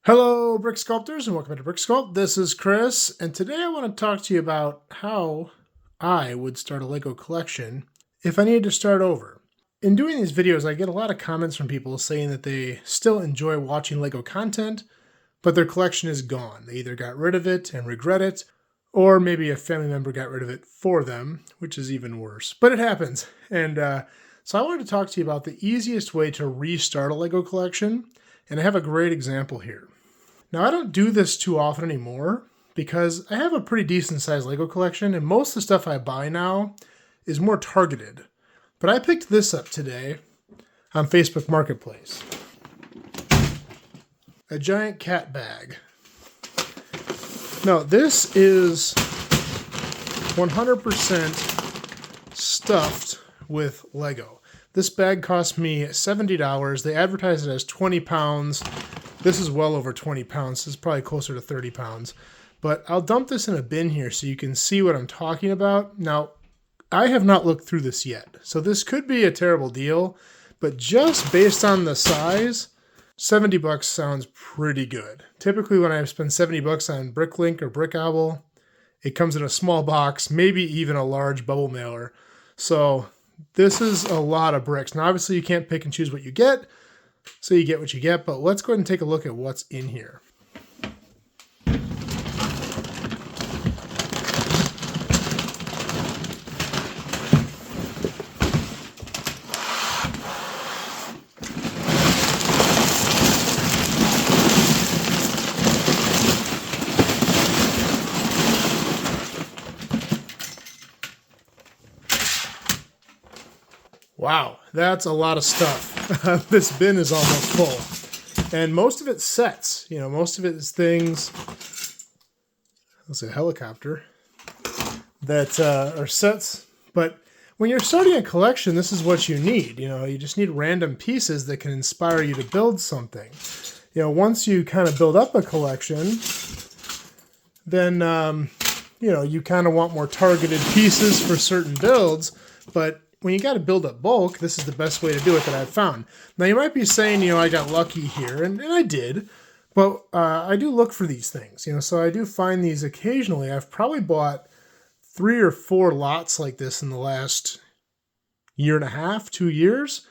Hello, Brick Sculptors, and welcome to Brick Sculpt. This is Chris, and today I want to talk to you about how I would start a Lego collection if I needed to start over. In doing these videos, I get a lot of comments from people saying that they still enjoy watching Lego content, but their collection is gone. They either got rid of it and regret it, or maybe a family member got rid of it for them, which is even worse. But it happens. And so I wanted to talk to you about the easiest way to restart a Lego collection, and I have a great example here. Now, I don't do this too often anymore because I have a pretty decent sized Lego collection, and most of the stuff I buy now is more targeted. But I picked this up today on Facebook Marketplace. A giant cat bag. Now, this is 100% stuffed with Lego. This bag cost me $70. They advertise it as 20 pounds. This is well over 20 pounds. This is probably closer to 30 pounds. But I'll dump this in a bin here so you can see what I'm talking about. Now, I have not looked through this yet, so this could be a terrible deal, but just based on the size, 70 bucks sounds pretty good. Typically when I spend 70 bucks on Bricklink or Brickable, it comes in a small box, maybe even a large bubble mailer. So this is a lot of bricks. Now, obviously you can't pick and choose what you get, so you get what you get, but let's go ahead and take a look at what's in here. Wow, that's a lot of stuff. This bin is almost full. And most of it's sets. You know, most of it is things, let's say a helicopter, that are sets. But when you're starting a collection, this is what you need. You know, you just need random pieces that can inspire you to build something. You know, once you kind of build up a collection, then, you know, you kind of want more targeted pieces for certain builds. But when you got to build up bulk, this is the best way to do it that I've found. Now, you might be saying, you know, I got lucky here, and I did, but I do look for these things, you know, so I do find these occasionally. I've probably bought 3 or 4 lots like this in the last year and a half, 2 years.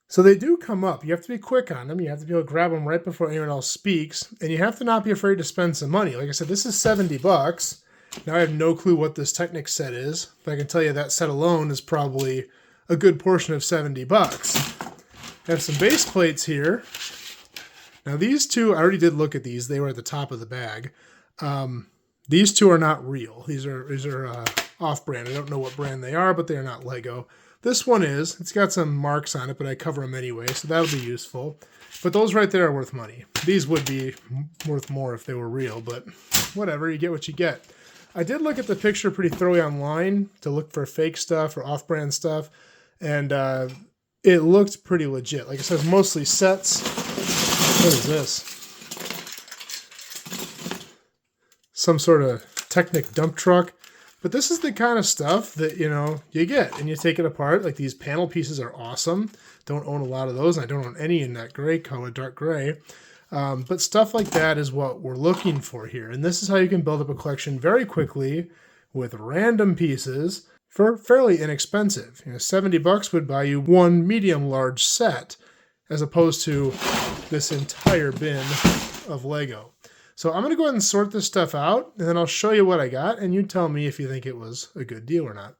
So they do come up. You have to be quick on them. You have to be able to grab them right before anyone else speaks, and you have to not be afraid to spend some money. Like I said, this is 70 bucks. Now, I have no clue what this Technic set is, but I can tell you that set alone is probably a good portion of 70 bucks. I have some base plates here. Now, these two, I already did look at these. They were at the top of the bag. These two are not real. These are off-brand. I don't know what brand they are, but they are not Lego. This one is. It's got some marks on it, but I cover them anyway, so that'll be useful. But those right there are worth money. These would be worth more if they were real, but whatever. You get what you get. I did look at the picture pretty thoroughly online to look for fake stuff or off-brand stuff, and it looked pretty legit. Like I said, it's mostly sets. What is this? Some sort of Technic dump truck. But this is the kind of stuff that, you know, you get, and you take it apart. Like, these panel pieces are awesome. Don't own a lot of those, and I don't own any in that gray color, dark gray. But stuff like that is what we're looking for here. And this is how you can build up a collection very quickly with random pieces for fairly inexpensive. You know, 70 bucks would buy you one medium large set as opposed to this entire bin of Lego. So I'm going to go ahead and sort this stuff out, and then I'll show you what I got, and you tell me if you think it was a good deal or not.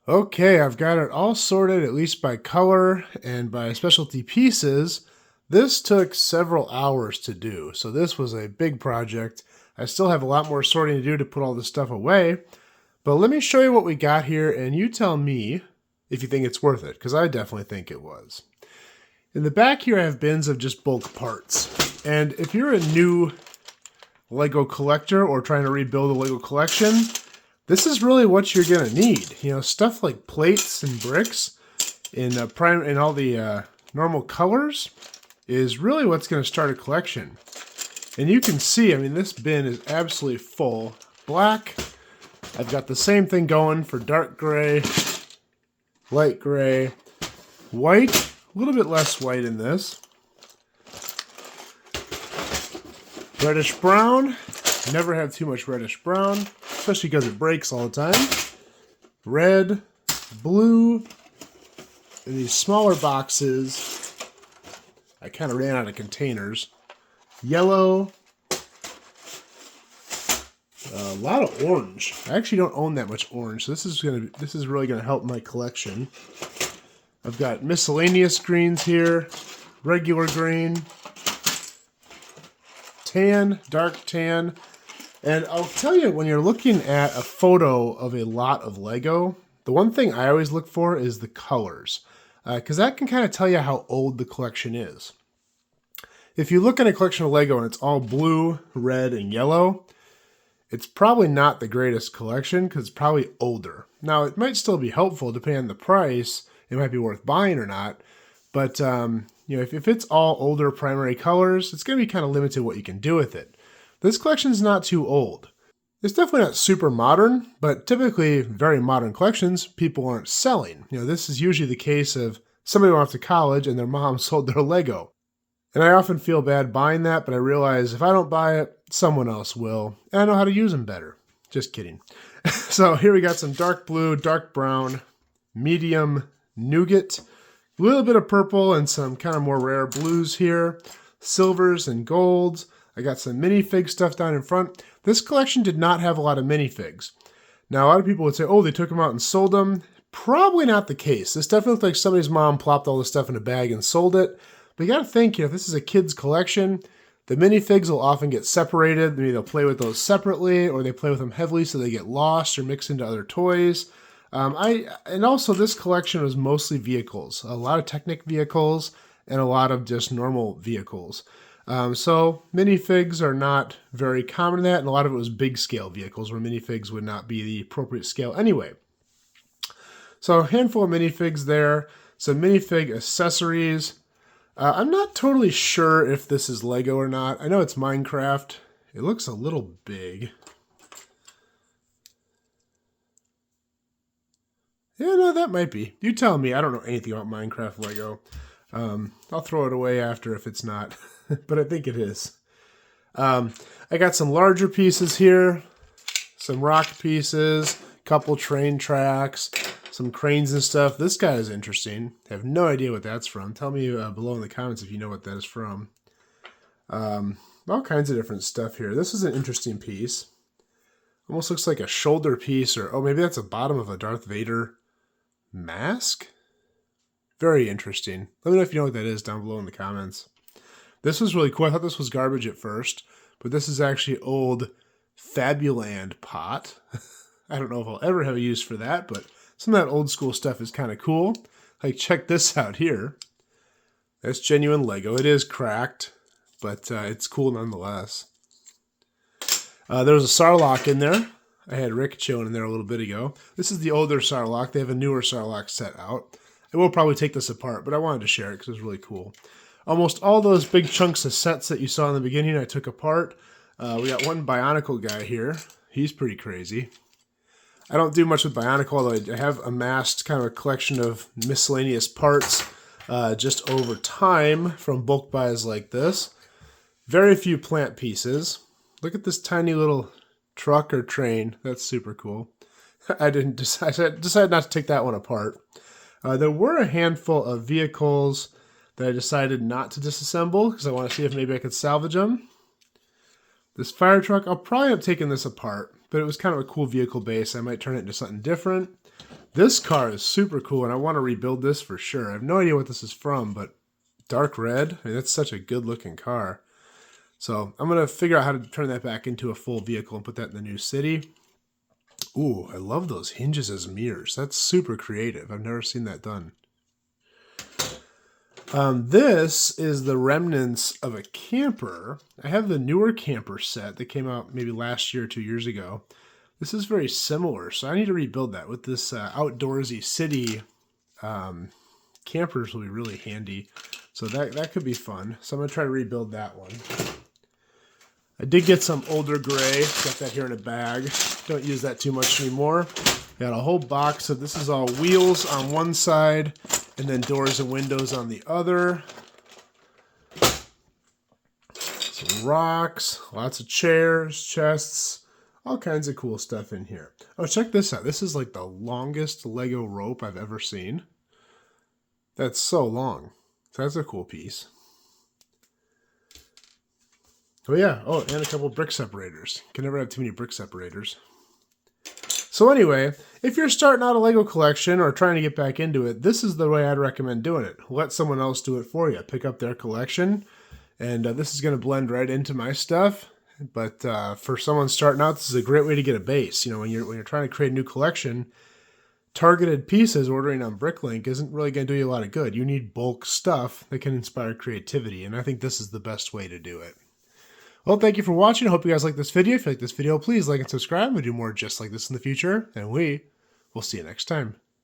Okay, I've got it all sorted, at least by color and by specialty pieces. This took several hours to do, so this was a big project. I still have a lot more sorting to do to put all this stuff away, but let me show you what we got here, and you tell me if you think it's worth it, because I definitely think it was. In the back here, I have bins of just bulk parts. And if you're a new Lego collector or trying to rebuild a Lego collection, this is really what you're going to need. You know, stuff like plates and bricks in all the normal colors is really what's going to start a collection. And you can see, I mean, this bin is absolutely full. Black, I've got the same thing going for dark gray, light gray, white, a little bit less white in this. Reddish brown, never have too much reddish brown, especially because it breaks all the time. Red, blue, in these smaller boxes, I kind of ran out of containers. Yellow, a lot of orange. I actually don't own that much orange, so this is really gonna help my collection. I've got miscellaneous greens here, regular green, tan, dark tan, and I'll tell you, when you're looking at a photo of a lot of Lego, the one thing I always look for is the colors, because that can kind of tell you how old the collection is. If you look at a collection of Lego and it's all blue, red, and yellow, it's probably not the greatest collection because it's probably older. Now, it might still be helpful depending on the price. It might be worth buying or not. But, you know, if it's all older primary colors, it's going to be kind of limited what you can do with it. This collection's not too old. It's definitely not super modern, but typically very modern collections, people aren't selling. You know, this is usually the case of somebody went off to college and their mom sold their Lego. And I often feel bad buying that, but I realize if I don't buy it, someone else will. And I know how to use them better. Just kidding. So here we got some dark blue, dark brown, medium nougat, a little bit of purple, and some kind of more rare blues here. Silvers and golds. I got some minifig stuff down in front. This collection did not have a lot of minifigs. Now, a lot of people would say, oh, they took them out and sold them. Probably not the case. This definitely looked like somebody's mom plopped all this stuff in a bag and sold it. But you got to think, you know, if this is a kid's collection, the minifigs will often get separated. Maybe they'll play with those separately, or they play with them heavily so they get lost or mix into other toys. And also this collection was mostly vehicles, a lot of Technic vehicles and a lot of just normal vehicles. So minifigs are not very common in that, and a lot of it was big scale vehicles where minifigs would not be the appropriate scale anyway. So a handful of minifigs there, some minifig accessories. I'm not totally sure if this is Lego or not. I know it's Minecraft. It looks a little big. Yeah, no, that might be. You tell me. I don't know anything about Minecraft Lego. I'll throw it away after if it's not, but I think it is. I got some larger pieces here, some rock pieces, a couple train tracks, some cranes and stuff. This guy is interesting. I have no idea what that's from. Tell me below in the comments if you know what that is from. All kinds of different stuff here. This is an interesting piece. Almost looks like a shoulder piece, or oh, maybe that's the bottom of a Darth Vader mask? Very interesting. Let me know if you know what that is down below in the comments. This was really cool. I thought this was garbage at first, but this is actually old Fabuland pot. I don't know if I'll ever have a use for that, but some of that old school stuff is kind of cool. Like, check this out here. That's genuine Lego. It is cracked, but it's cool nonetheless. There was a Sarlacc in there. I had Rick chilling in there a little bit ago. This is the older Sarlacc. They have a newer Sarlacc set out. I will probably take this apart, but I wanted to share it because it was really cool. Almost all those big chunks of sets that you saw in the beginning I took apart. We got one Bionicle guy here. He's pretty crazy. I don't do much with Bionicle, although I have amassed kind of a collection of miscellaneous parts just over time from bulk buys like this. Very few plant pieces. Look at this tiny little truck or train. That's super cool. I decided not to take that one apart. There were a handful of vehicles that I decided not to disassemble because I want to see if maybe I could salvage them. This fire truck, I'll probably end up taking this apart, but it was kind of a cool vehicle base. I might turn it into something different. This car is super cool, and I want to rebuild this for sure. I have no idea what this is from, but dark red, I mean, that's such a good-looking car. So I'm going to figure out how to turn that back into a full vehicle and put that in the new city. Ooh, I love those hinges as mirrors. That's super creative. I've never seen that done. This is the remnants of a camper. I have the newer camper set that came out maybe last year or 2 years ago. This is very similar, so I need to rebuild that with this outdoorsy city. Campers will be really handy, so that could be fun. So I'm going to try to rebuild that one. I did get some older gray. Got that here in a bag. Don't use that too much anymore. Got a whole box of, this is all wheels on one side, and then doors and windows on the other. Some rocks, lots of chairs, chests, all kinds of cool stuff in here. Oh, check this out. This is like the longest Lego rope I've ever seen. That's so long. So that's a cool piece. Oh yeah, oh, and a couple brick separators. Can never have too many brick separators. So anyway, if you're starting out a Lego collection or trying to get back into it, this is the way I'd recommend doing it. Let someone else do it for you. Pick up their collection, and this is going to blend right into my stuff. But for someone starting out, this is a great way to get a base. You know, when you're trying to create a new collection, targeted pieces ordering on Bricklink isn't really going to do you a lot of good. You need bulk stuff that can inspire creativity, and I think this is the best way to do it. Well, thank you for watching. I hope you guys like this video. If you like this video, please like and subscribe. We'll do more just like this in the future, and we will see you next time.